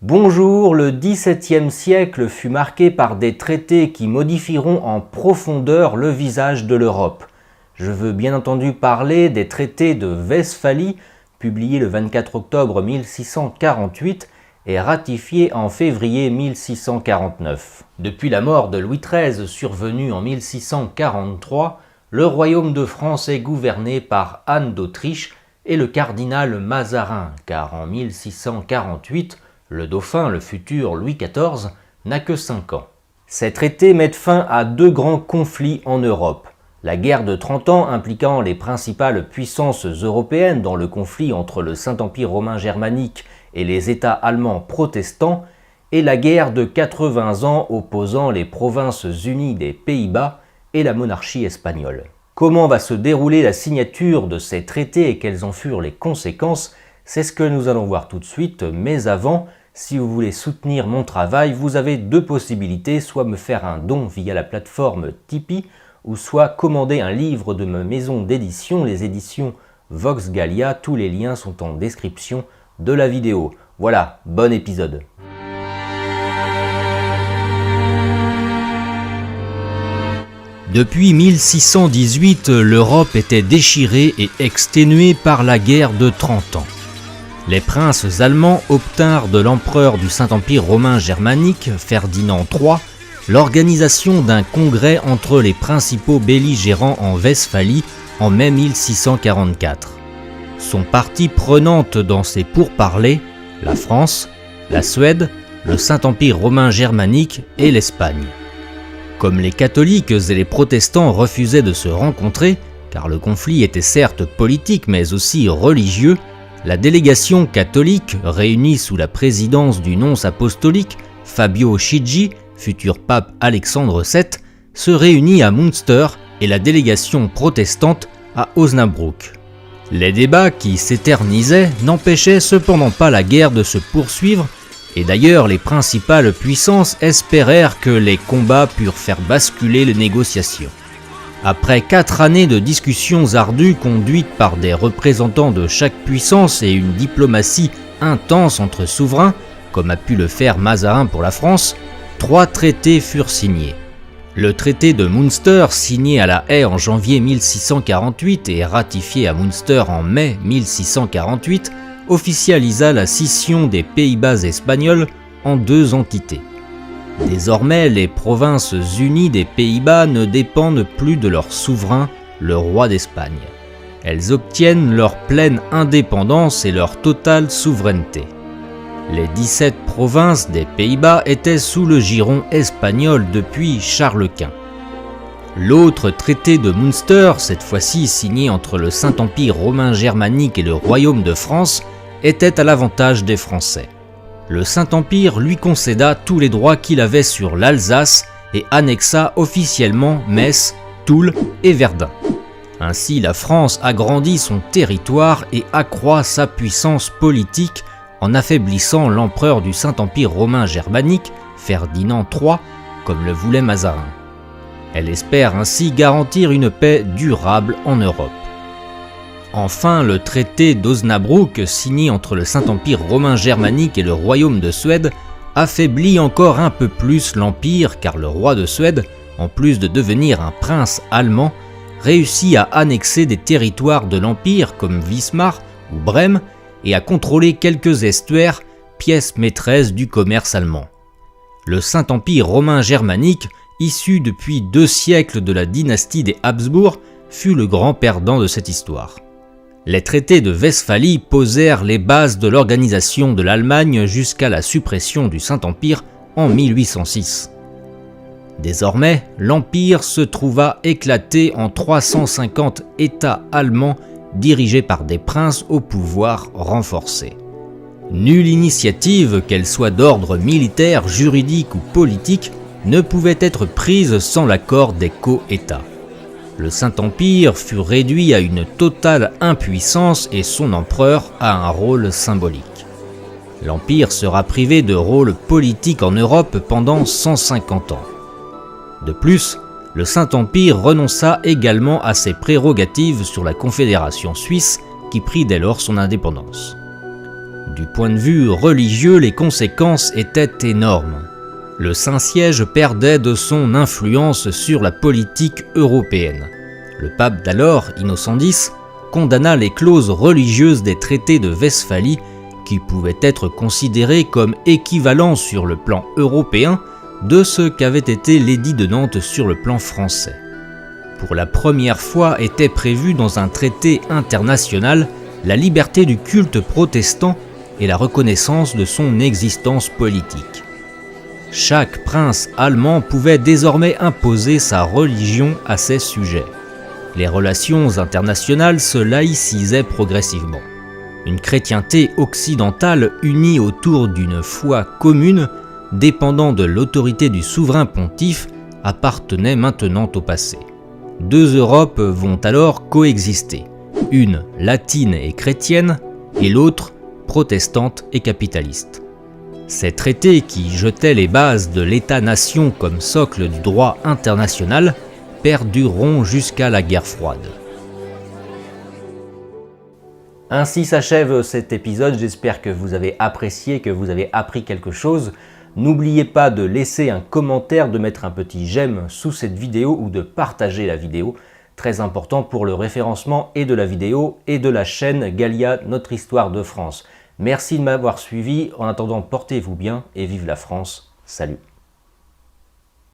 Bonjour, le XVIIe siècle fut marqué par des traités qui modifieront en profondeur le visage de l'Europe. Je veux bien entendu parler des traités de Westphalie, publiés le 24 octobre 1648 et ratifiés en février 1649. Depuis la mort de Louis XIII survenue en 1643, le royaume de France est gouverné par Anne d'Autriche et le cardinal Mazarin, car en 1648, le dauphin, le futur Louis XIV, n'a que 5 ans. Ces traités mettent fin à 2 grands conflits en Europe. La guerre de 30 ans impliquant les principales puissances européennes dans le conflit entre le Saint-Empire romain germanique et les États allemands protestants, et la guerre de 80 ans opposant les provinces unies des Pays-Bas et la monarchie espagnole. Comment va se dérouler la signature de ces traités et quelles en furent les conséquences? C'est ce que nous allons voir tout de suite, mais avant, si vous voulez soutenir mon travail, vous avez 2 possibilités, soit me faire un don via la plateforme Tipeee, ou soit commander un livre de ma maison d'édition, les éditions Vox Gallia. Tous les liens sont en description de la vidéo. Voilà, bon épisode. Depuis 1618, l'Europe était déchirée et exténuée par la guerre de 30 ans. Les princes allemands obtinrent de l'empereur du Saint-Empire romain germanique, Ferdinand III, l'organisation d'un congrès entre les principaux belligérants en Westphalie en mai 1644. Sont parties prenantes dans ces pourparlers la France, la Suède, le Saint-Empire romain germanique et l'Espagne. Comme les catholiques et les protestants refusaient de se rencontrer, car le conflit était certes politique mais aussi religieux, la délégation catholique, réunie sous la présidence du nonce apostolique Fabio Chigi, futur pape Alexandre VII, se réunit à Münster et la délégation protestante à Osnabrück. Les débats qui s'éternisaient n'empêchaient cependant pas la guerre de se poursuivre, et d'ailleurs les principales puissances espérèrent que les combats purent faire basculer les négociations. Après 4 années de discussions ardues conduites par des représentants de chaque puissance et une diplomatie intense entre souverains, comme a pu le faire Mazarin pour la France, 3 traités furent signés. Le traité de Münster, signé à La Haye en janvier 1648 et ratifié à Münster en mai 1648, officialisa la scission des Pays-Bas espagnols en 2 entités. Désormais, les provinces unies des Pays-Bas ne dépendent plus de leur souverain, le roi d'Espagne. Elles obtiennent leur pleine indépendance et leur totale souveraineté. Les 17 provinces des Pays-Bas étaient sous le giron espagnol depuis Charles Quint. L'autre traité de Münster, cette fois-ci signé entre le Saint-Empire romain germanique et le Royaume de France, était à l'avantage des Français. Le Saint-Empire lui concéda tous les droits qu'il avait sur l'Alsace et annexa officiellement Metz, Toul et Verdun. Ainsi, la France agrandit son territoire et accroît sa puissance politique en affaiblissant l'empereur du Saint-Empire romain germanique, Ferdinand III, comme le voulait Mazarin. Elle espère ainsi garantir une paix durable en Europe. Enfin, le traité d'Osnabrück, signé entre le Saint-Empire romain germanique et le Royaume de Suède, affaiblit encore un peu plus l'Empire car le roi de Suède, en plus de devenir un prince allemand, réussit à annexer des territoires de l'Empire comme Wismar ou Brême et à contrôler quelques estuaires, pièces maîtresses du commerce allemand. Le Saint-Empire romain germanique, issu depuis 2 siècles de la dynastie des Habsbourg, fut le grand perdant de cette histoire. Les traités de Westphalie posèrent les bases de l'organisation de l'Allemagne jusqu'à la suppression du Saint-Empire en 1806. Désormais, l'Empire se trouva éclaté en 350 États allemands dirigés par des princes au pouvoir renforcé. Nulle initiative, qu'elle soit d'ordre militaire, juridique ou politique, ne pouvait être prise sans l'accord des co-États. Le Saint-Empire fut réduit à une totale impuissance et son empereur à un rôle symbolique. L'Empire sera privé de rôle politique en Europe pendant 150 ans. De plus, le Saint-Empire renonça également à ses prérogatives sur la Confédération suisse qui prit dès lors son indépendance. Du point de vue religieux, les conséquences étaient énormes. Le Saint-Siège perdait de son influence sur la politique européenne. Le pape d'alors, Innocent X, condamna les clauses religieuses des traités de Westphalie qui pouvaient être considérés comme équivalents sur le plan européen de ce qu'avait été l'édit de Nantes sur le plan français. Pour la première fois était prévue dans un traité international la liberté du culte protestant et la reconnaissance de son existence politique. Chaque prince allemand pouvait désormais imposer sa religion à ses sujets. Les relations internationales se laïcisaient progressivement. Une chrétienté occidentale unie autour d'une foi commune, dépendant de l'autorité du souverain pontife, appartenait maintenant au passé. Deux Europes vont alors coexister, une latine et chrétienne et l'autre protestante et capitaliste. Ces traités qui jetaient les bases de l'État-nation comme socle du droit international perdureront jusqu'à la guerre froide. Ainsi s'achève cet épisode, j'espère que vous avez apprécié, que vous avez appris quelque chose. N'oubliez pas de laisser un commentaire, de mettre un petit j'aime sous cette vidéo ou de partager la vidéo. Très important pour le référencement et de la vidéo et de la chaîne Gallia, notre histoire de France. Merci de m'avoir suivi. En attendant, portez-vous bien et vive la France. Salut.